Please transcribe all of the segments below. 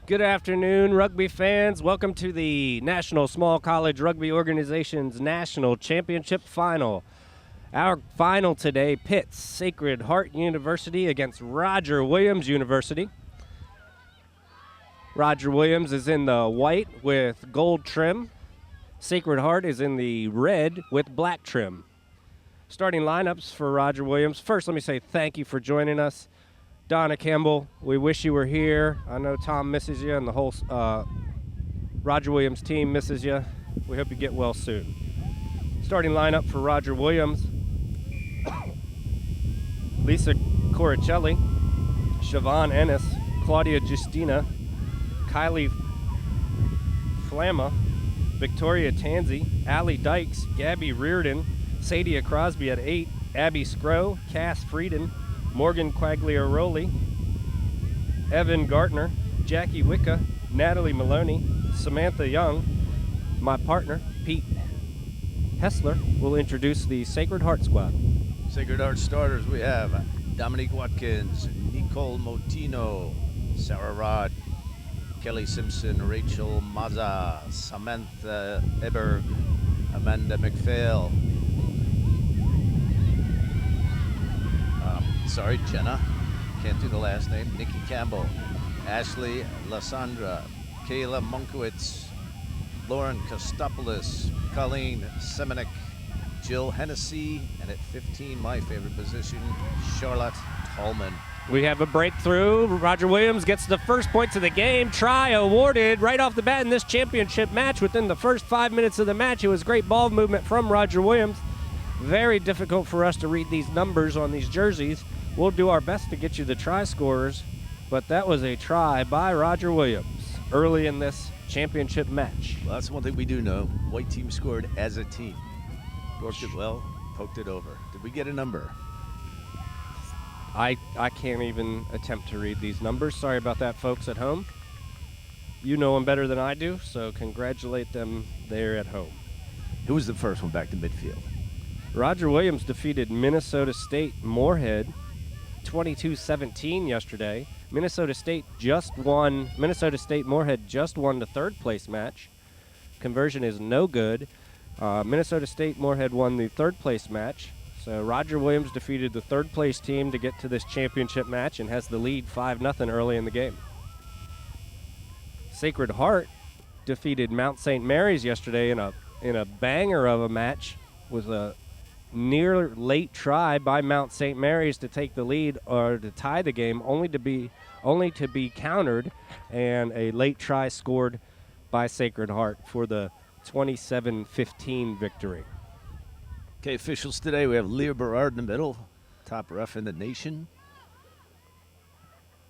Good afternoon, rugby fans. Welcome to the National Small College Rugby Organization's National Championship Final. Our final today pits Sacred Heart University against Roger Williams University. Roger Williams is in the white with gold trim. Sacred Heart is in the red with black trim. Starting lineups for Roger Williams. First, let me say thank you for joining us. Donna Campbell, we wish you were here. I know Tom misses you and the whole Roger Williams team misses you. We hope you get well soon. Starting lineup for Roger Williams. Lisa Coricelli, Siobhan Ennis, Claudia Justina, Kylie Flamma, Victoria Tanzi, Allie Dykes, Gabby Reardon, Sadia Crosby at 8, Abby Scrow, Cass Frieden, Morgan Quagliaroli, Evan Gartner, Jackie Wicca, Natalie Maloney, Samantha Young. My partner, Pete Hessler, will introduce the Sacred Heart squad. Sacred Heart starters, we have Dominique Watkins, Nicole Motino, Sarah Rod, Kelly Simpson, Rachel Maza, Samantha Eberg, Amanda McPhail, Jenna, can't do the last name, Nikki Campbell, Ashley Lasandra, Kayla Monkowitz, Lauren Kostopoulos, Colleen Semenik, Jill Hennessy, and at 15, my favorite position, Charlotte Tallman. We have a breakthrough. Roger Williams gets the first points of the game. Try awarded right off the bat in this championship match. Within the first 5 minutes of the match, it was great ball movement from Roger Williams. Very difficult for us to read these numbers on these jerseys. We'll do our best to get you the try scorers, but that was a try by Roger Williams early in this championship match. Well, that's one thing we do know. White team scored as a team. Worked it well, poked it over. Did we get a number? I can't even attempt to read these numbers. Sorry about that, folks at home. You know them better than I do, so congratulate them there at home. Who was the first one back to midfield? Roger Williams defeated Minnesota State Moorhead 22-17 yesterday. Minnesota State Moorhead just won the third place match. Conversion is no good. Minnesota State Moorhead won the third place match. So Roger Williams defeated the third place team to get to this championship match and has the lead 5-0 early in the game. Sacred Heart defeated Mount St. Mary's yesterday in a banger of a match with a near late try by Mount St. Mary's to take the lead or to tie the game, only to be countered, and a late try scored by Sacred Heart for the 27-15 victory. Okay, officials today, we have Leah Berard in the middle, top ref in the nation.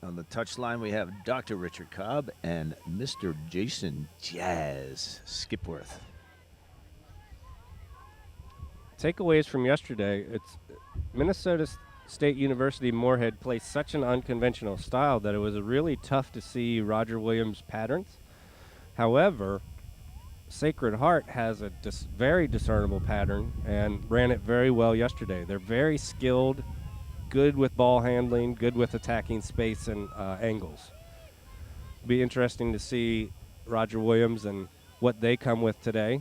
On the touchline, we have Dr. Richard Cobb and Mr. Jason Jazz Skipworth. Takeaways from yesterday, it's Minnesota State University Moorhead plays such an unconventional style that it was really tough to see Roger Williams' patterns. However, Sacred Heart has a very discernible pattern and ran it very well yesterday. They're very skilled, good with ball handling, good with attacking space and angles. Be interesting to see Roger Williams and what they come with today.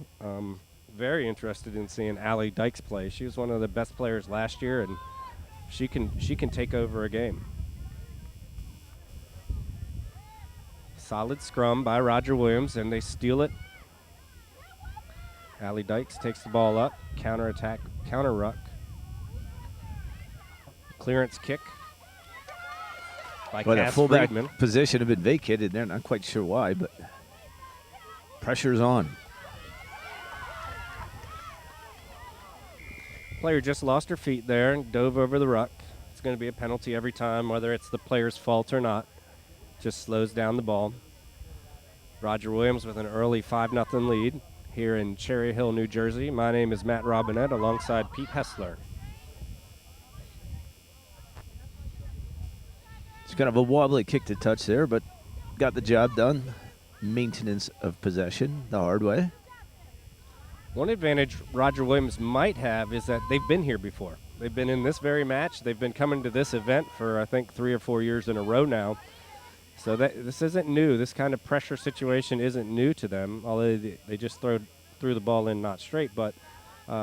Very interested in seeing Allie Dykes play. She was one of the best players last year, and she can take over a game. Solid scrum by Roger Williams, and they steal it. Allie Dykes takes the ball up, counter-attack, counter-ruck. Clearance kick by Well, the Cass fullback Friedman. position had been vacated there. Not quite sure why, but pressure's on. Player just lost her feet there and dove over the ruck. It's going to be a penalty every time, whether it's the player's fault or not. Just slows down the ball. Roger Williams with an early 5-0 lead here in Cherry Hill, New Jersey. My name is Matt Robinette alongside Pete Hessler. It's kind of a wobbly kick to touch there, but got the job done. Maintenance of possession the hard way. One advantage Roger Williams might have is that they've been here before. They've been in this very match. They've been coming to this event for, I think, 3 or 4 years in a row now. So this isn't new. This kind of pressure situation isn't new to them, although they just threw the ball in not straight. But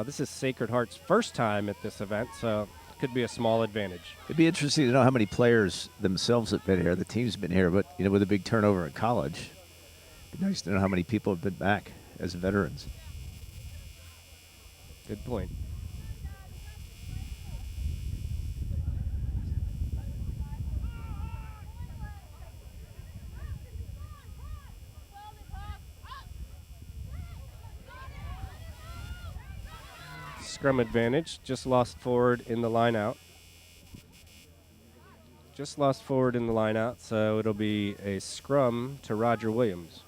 this is Sacred Heart's first time at this event, so it could be a small advantage. It'd be interesting to know how many players themselves have been here. The team's been here, but with a big turnover in college, it'd be nice to know how many people have been back as veterans. Good point. Scrum advantage. Just lost forward in the line out. So it'll be a scrum to Roger Williams.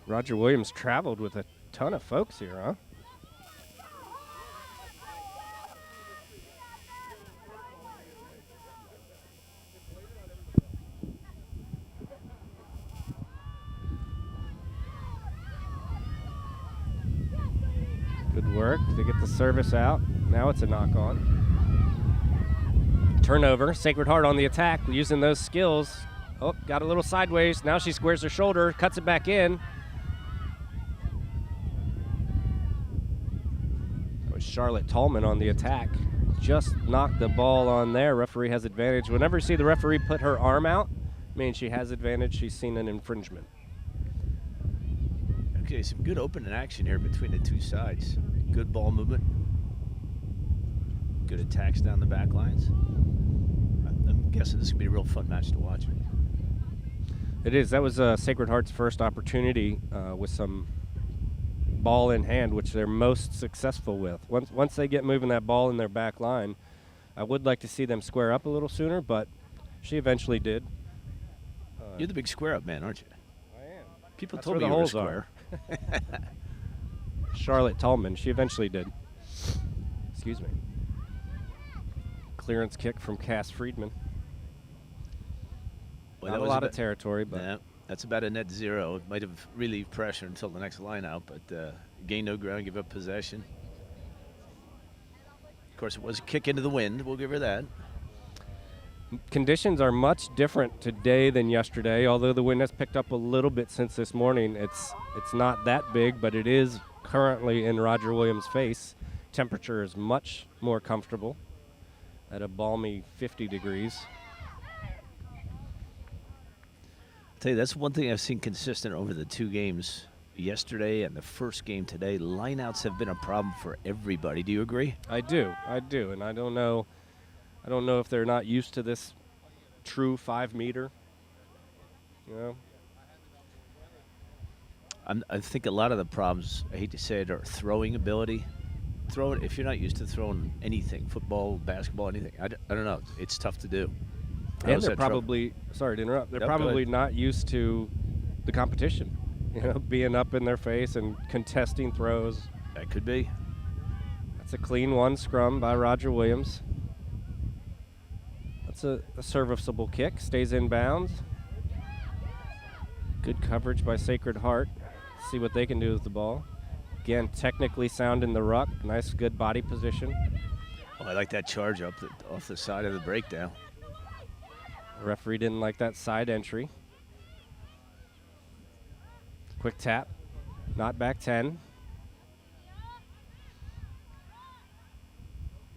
Roger Williams traveled with a ton of folks here, huh? Good work. They get the service out. Now it's a knock-on. Turnover. Sacred Heart on the attack, using those skills. Oh, got a little sideways. Now she squares her shoulder, cuts it back in. That was Charlotte Tallman on the attack. Just knocked the ball on there. Referee has advantage. Whenever you see the referee put her arm out, means she has advantage. She's seen an infringement. Okay, some good opening action here between the two sides. Good ball movement. Good attacks down the back lines. I'm guessing this is going to be a real fun match to watch. It is. That was Sacred Heart's first opportunity with some ball in hand, which they're most successful with. Once they get moving that ball in their back line, I would like to see them square up a little sooner, but she eventually did. You're the big square up man, aren't you? I am. People That's told where me the you were holes square. Charlotte Tallman, she eventually did. Excuse me. Clearance kick from Cass Friedman. Well, Not a lot of territory, but yeah, that's about a net zero. It might have relieved pressure until the next line out, but gain no ground, give up possession. Of course, it was a kick into the wind. We'll give her that. Conditions are much different today than yesterday, although the wind has picked up a little bit since this morning. It's not that big, but it is currently in Roger Williams' face. Temperature is much more comfortable at a balmy 50 degrees. I'll tell you, that's one thing I've seen consistent over the two games yesterday and the first game today. Lineouts have been a problem for everybody. Do you agree? I do, and I don't know if they're not used to this true 5 meter. You know, I think a lot of the problems, I hate to say it, are throwing ability. If you're not used to throwing anything, football, basketball, anything, I don't know. It's tough to do. And they're probably, sorry to interrupt, they're probably not used to the competition, being up in their face and contesting throws. That could be. That's a clean one scrum by Roger Williams. That's a serviceable kick, stays in bounds. Good coverage by Sacred Heart. See what they can do with the ball. Again, technically sound in the ruck. Nice, good body position. Oh, I like that charge up off the side of the breakdown. The referee didn't like that side entry. Quick tap. Not back 10.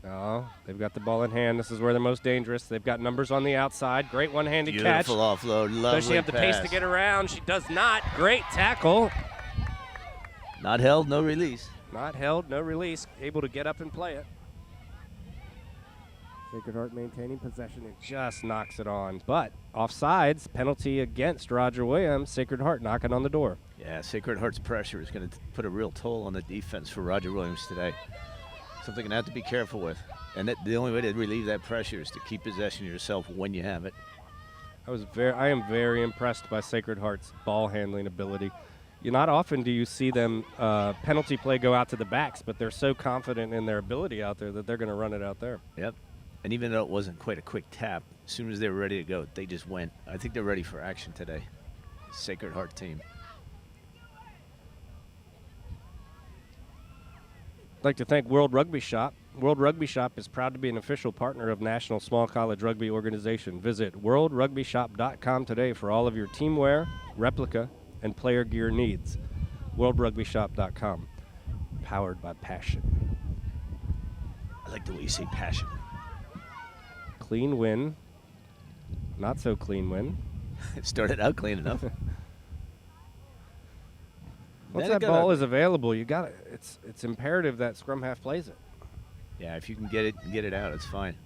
Oh, they've got the ball in hand. This is where they're most dangerous. They've got numbers on the outside. Great one-handed catch. Beautiful offload. Lovely Does she have the pace to get around? She does not. Great tackle. Not held, no release. Not held, no release. Able to get up and play it. Sacred Heart maintaining possession and just knocks it on. But offsides, penalty against Roger Williams. Sacred Heart knocking on the door. Yeah, Sacred Heart's pressure is going to put a real toll on the defense for Roger Williams today. Something you're going to have to be careful with. And the only way to relieve that pressure is to keep possession of yourself when you have it. I am very impressed by Sacred Heart's ball handling ability. Not often do you see them penalty play go out to the backs, but they're so confident in their ability out there that they're going to run it out there. Yep. And even though it wasn't quite a quick tap, as soon as they were ready to go, they just went. I think they're ready for action today. Sacred Heart team. I'd like to thank World Rugby Shop. World Rugby Shop is proud to be an official partner of National Small College Rugby Organization. Visit worldrugbyshop.com today for all of your teamwear, replica, and player gear needs. worldrugbyshop.com. Powered by passion. I like the way you say passion. Clean win. Not so clean win. It started out clean enough. Once that ball is available, you got it. It's imperative that scrum half plays it. Yeah, if you can get it out, it's fine.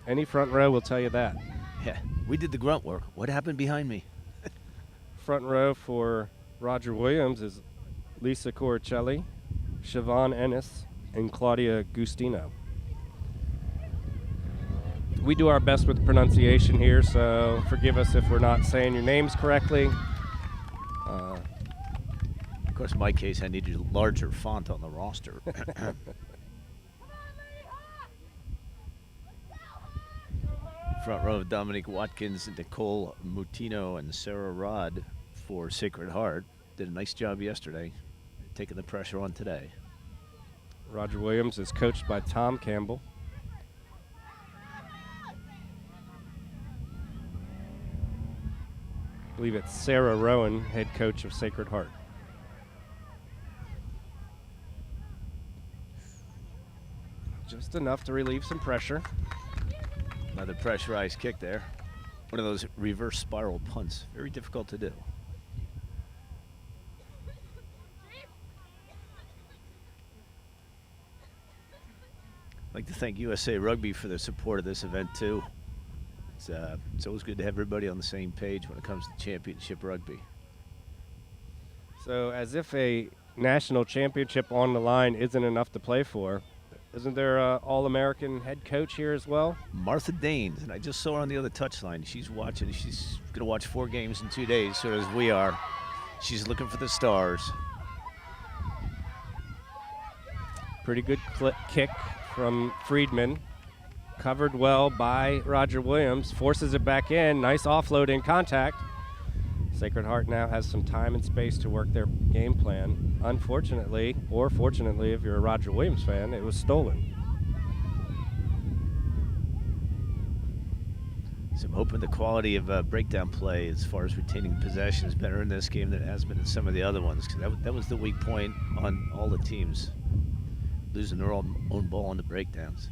Any front row will tell you that. Yeah, we did the grunt work. What happened behind me? Front row for Roger Williams is Lisa Coricelli, Siobhan Ennis, and Claudia Gustino. We do our best with pronunciation here, so forgive us if we're not saying your names correctly. Of course, in my case, I needed a larger font on the roster. Front row of Dominique Watkins, Nicole Mutino, and Sarah Rod for Sacred Heart. Did a nice job yesterday, taking the pressure on today. Roger Williams is coached by Tom Campbell. I believe it's Sarah Rowan, head coach of Sacred Heart. Just enough to relieve some pressure. Another pressurized kick there. One of those reverse spiral punts. Very difficult to do. I'd like to thank USA Rugby for their support of this event, too. It's always good to have everybody on the same page when it comes to championship rugby. So as if a national championship on the line isn't enough to play for, isn't there an All-American head coach here as well? Martha Danes, and I just saw her on the other touchline. She's watching. She's going to watch 4 games in 2 days, so as we are. She's looking for the stars. Pretty good kick from Friedman. Covered well by Roger Williams. Forces it back in. Nice offload in contact. Sacred Heart now has some time and space to work their game plan. Unfortunately, or fortunately, if you're a Roger Williams fan, it was stolen. So I'm hoping the quality of breakdown play as far as retaining possession is better in this game than it has been in some of the other ones, because that was the weak point on all the teams, losing their own ball on the breakdowns.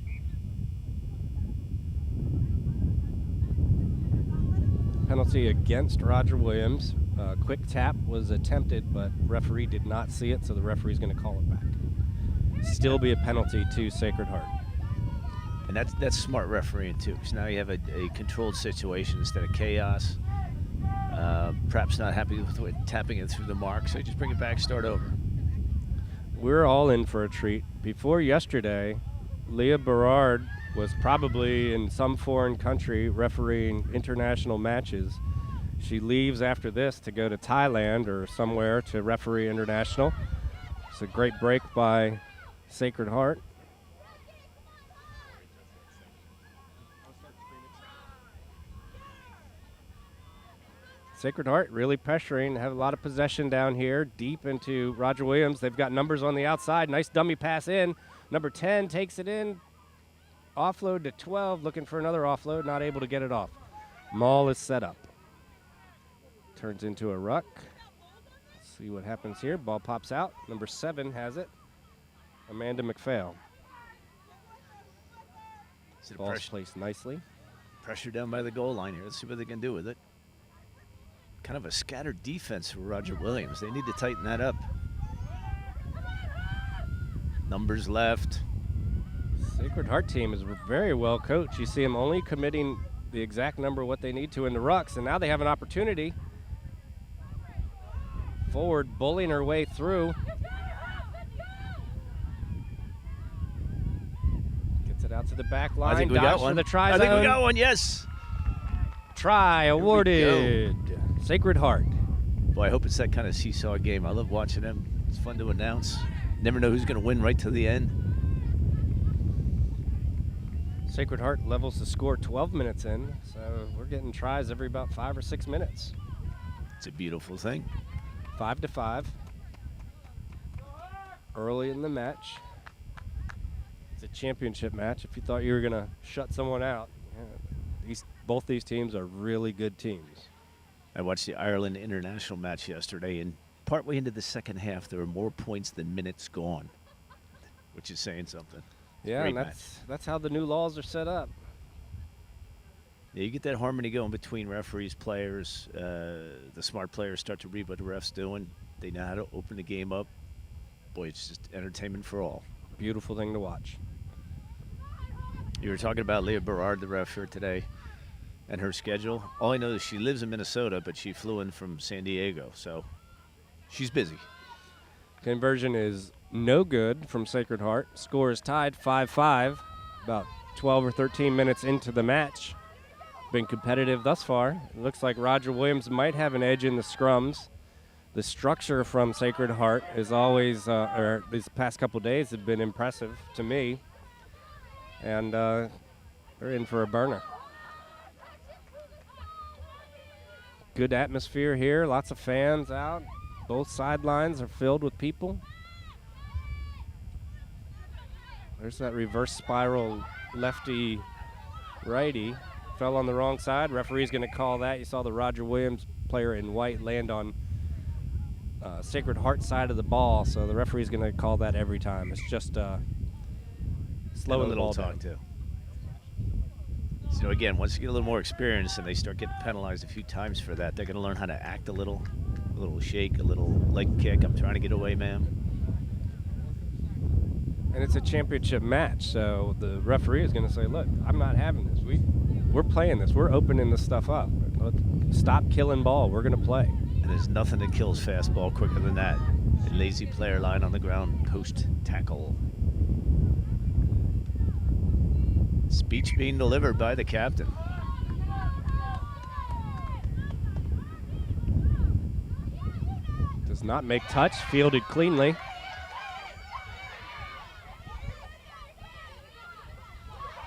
Penalty against Roger Williams. Quick tap was attempted, but referee did not see it, so the referee's going to call it back. Still be a penalty to Sacred Heart. And that's smart refereeing too, because now you have a controlled situation instead of chaos. Perhaps not happy with tapping it through the mark, so just bring it back, start over. We're all in for a treat. Before yesterday, Leah Berard was probably in some foreign country refereeing international matches. She leaves after this to go to Thailand or somewhere to referee international. It's a great break by Sacred Heart. Sacred Heart really pressuring, have a lot of possession down here, deep into Roger Williams. They've got numbers on the outside. Nice dummy pass in. Number 10 takes it in. Offload to 12, looking for another offload, not able to get it off. Maul is set up. Turns into a ruck. Let's see what happens here. Ball pops out. Number 7 has it. Amanda McPhail. Ball's placed nicely. Pressure down by the goal line here. Let's see what they can do with it. Kind of a scattered defense for Roger Williams. They need to tighten that up. Numbers left. Sacred Heart team is very well coached. You see them only committing the exact number of what they need to in the rucks, and now they have an opportunity. Forward, bullying her way through. Gets it out to the back line. I think we got one. The try I zone. think we got one, yes. Try awarded. Sacred Heart. Boy, I hope it's that kind of seesaw game. I love watching them. It's fun to announce. Never know who's going to win right to the end. Sacred Heart levels the score 12 minutes in, so we're getting tries every about 5 or 6 minutes. It's a beautiful thing. 5-5. Early in the match. championship match. If you thought you were going to shut someone out, both these teams are really good teams. I watched the Ireland international match yesterday, and partway into the second half, there were more points than minutes gone, which is saying something. Yeah, and that's how the new laws are set up. Yeah, you get that harmony going between referees, players. The smart players start to read what the ref's doing. They know how to open the game up. Boy, it's just entertainment for all. Beautiful thing to watch. You were talking about Leah Berard, the ref here today, and her schedule. All I know is she lives in Minnesota, but she flew in from San Diego, so she's busy. Conversion is no good from Sacred Heart. Score is tied 5-5, about 12 or 13 minutes into the match. Been competitive thus far. It looks like Roger Williams might have an edge in the scrums. The structure from Sacred Heart is always, or these past couple days have been impressive to me. And they're in for a burner. Good atmosphere here, lots of fans out. Both sidelines are filled with people. There's that reverse spiral lefty righty. Fell on the wrong side. Referee's going to call that. You saw the Roger Williams player in white land on Sacred Heart side of the ball, so the referee's going to call that every time. It's just slowing the ball down. So again, once you get a little more experience and they start getting penalized a few times for that, they're going to learn how to act a little shake, a little leg kick. I'm trying to get away, ma'am. And it's a championship match, so the referee is going to say, look, I'm not having this. We're playing this. We're opening this stuff up. Stop killing ball. We're going to play. And there's nothing that kills fastball quicker than that. A lazy player lying on the ground, post tackle. Speech being delivered by the captain. Does not make touch, fielded cleanly.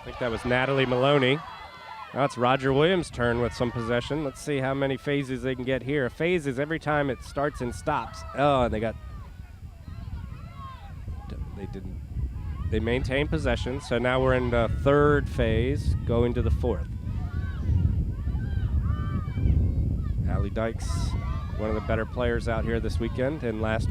I think that was Natalie Maloney. Now it's Roger Williams' turn with some possession. Let's see how many phases they can get here. A phase is every time it starts and stops. Oh, and they maintain possession. So now we're in the third phase, going to the fourth. Allie Dykes, one of the better players out here this weekend and last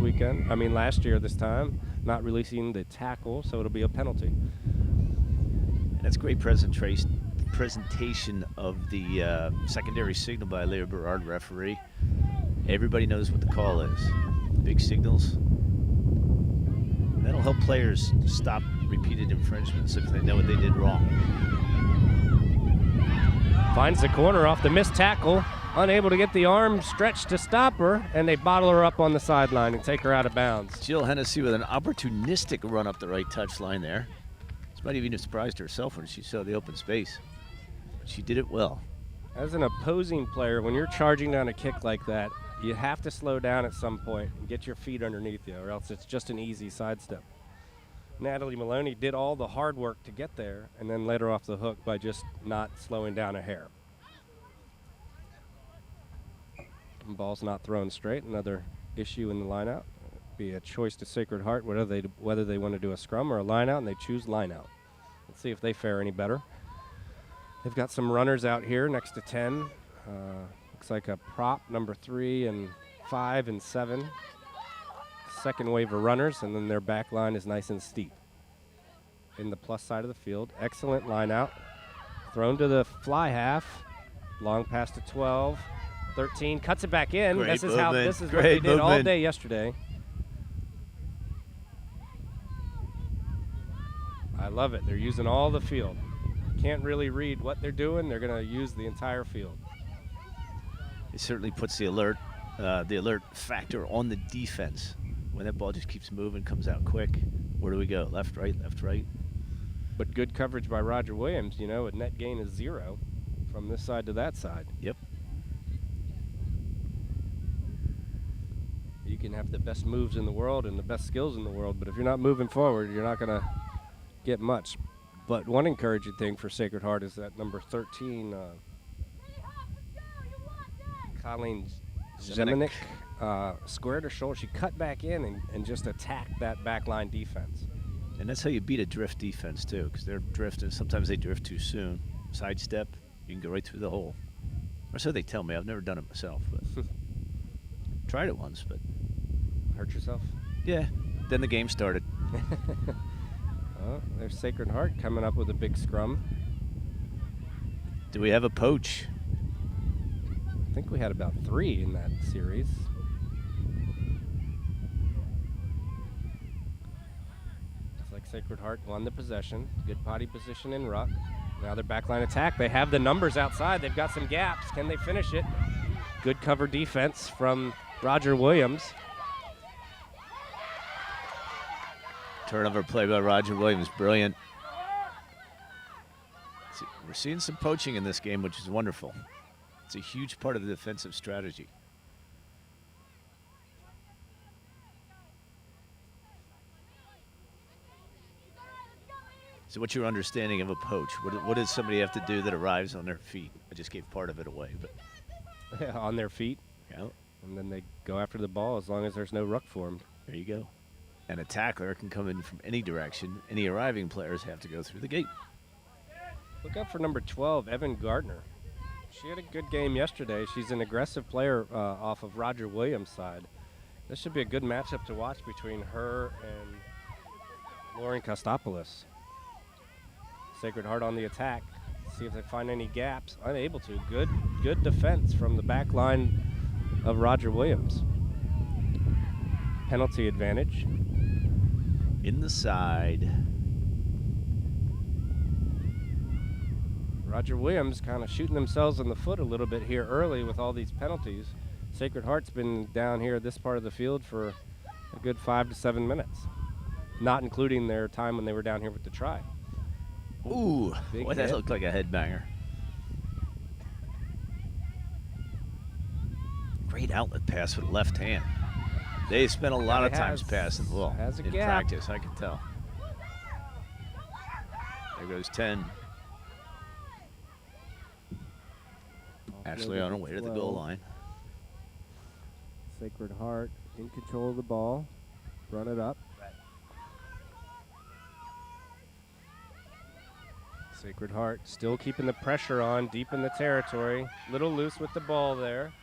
year this time, not releasing the tackle, so it'll be a penalty. And that's great presentation of the secondary signal by Leah Berard, referee. Everybody knows what the call is. Big signals. That'll help players stop repeated infringements if they know what they did wrong. Finds the corner off the missed tackle. Unable to get the arm stretched to stop her, and they bottle her up on the sideline and take her out of bounds. Jill Hennessy with an opportunistic run up the right touch line there. She might have even surprised herself when she saw the open space. But she did it well. As an opposing player, when you're charging down a kick like that, you have to slow down at some point and get your feet underneath you, or else it's just an easy sidestep. Natalie Maloney did all the hard work to get there and then let her off the hook by just not slowing down a hair. And ball's not thrown straight. Another issue in the lineout. Be a choice to Sacred Heart whether they want to do a scrum or a lineout, and they choose lineout. Let's see if they fare any better. They've got some runners out here next to 10. Looks like a prop, number 3 and 5 and 7. Second wave of runners, and then their back line is nice and steep. In the plus side of the field, excellent line out. Thrown to the fly half, long pass to 12, 13, cuts it back in. This is what they did all day yesterday. I love it. They're using all the field. Can't really read what they're doing. They're going to use the entire field. It certainly puts the alert factor on the defense. When that ball just keeps moving, comes out quick, where do we go? Left, right, left, right. But good coverage by Roger Williams, a net gain of 0 from this side to that side. Yep. You can have the best moves in the world and the best skills in the world, but if you're not moving forward, you're not going to get much. But one encouraging thing for Sacred Heart is that number 13, Colleen Zemanek, squared her shoulder. She cut back in and just attacked that backline defense. And that's how you beat a drift defense, too, because they're drifting. Sometimes they drift too soon. Sidestep, you can go right through the hole. Or so they tell me. I've never done it myself, but tried it once, but Hurt yourself? yeah. Then the game started. Oh, there's Sacred Heart coming up with a big scrum. Do we have a poach? I think we had about 3 in that series. Looks like Sacred Heart won the possession. Good potty position in ruck. Now their backline attack. They have the numbers outside. They've got some gaps. Can they finish it? Good cover defense from Roger Williams. Turnover play by Roger Williams. Brilliant. We're seeing some poaching in this game, which is wonderful. It's a huge part of the defensive strategy. So what's your understanding of a poach? What does somebody have to do that arrives on their feet? I just gave part of it away, but On their feet. yeah, And then they go after the ball as long as there's no ruck formed. there you go. And a tackler can come in from any direction. Any arriving players have to go through the gate. Look out for number 12, Evan Gardner. She had a good game yesterday. She's an aggressive player off of Roger Williams' side. This should be a good matchup to watch between her and Lauren Kostopoulos. Sacred Heart on the attack. See if they find any gaps. Unable to. Good defense from the back line of Roger Williams. Penalty advantage. In the side. Roger Williams kind of shooting themselves in the foot a little bit here early with all these penalties. Sacred Heart's been down here this part of the field for a good 5 to 7 minutes, not including their time when they were down here with the try. Ooh, Big boy, that hit. looked like a headbanger. Great outlet pass with left hand. They spent a lot of times passing the ball has a in gap. practice, I can tell. There goes 10. Ashley on her way to the goal line. Sacred Heart in control of the ball. Run it up. Sacred Heart still keeping the pressure on deep in the territory. Little loose with the ball there.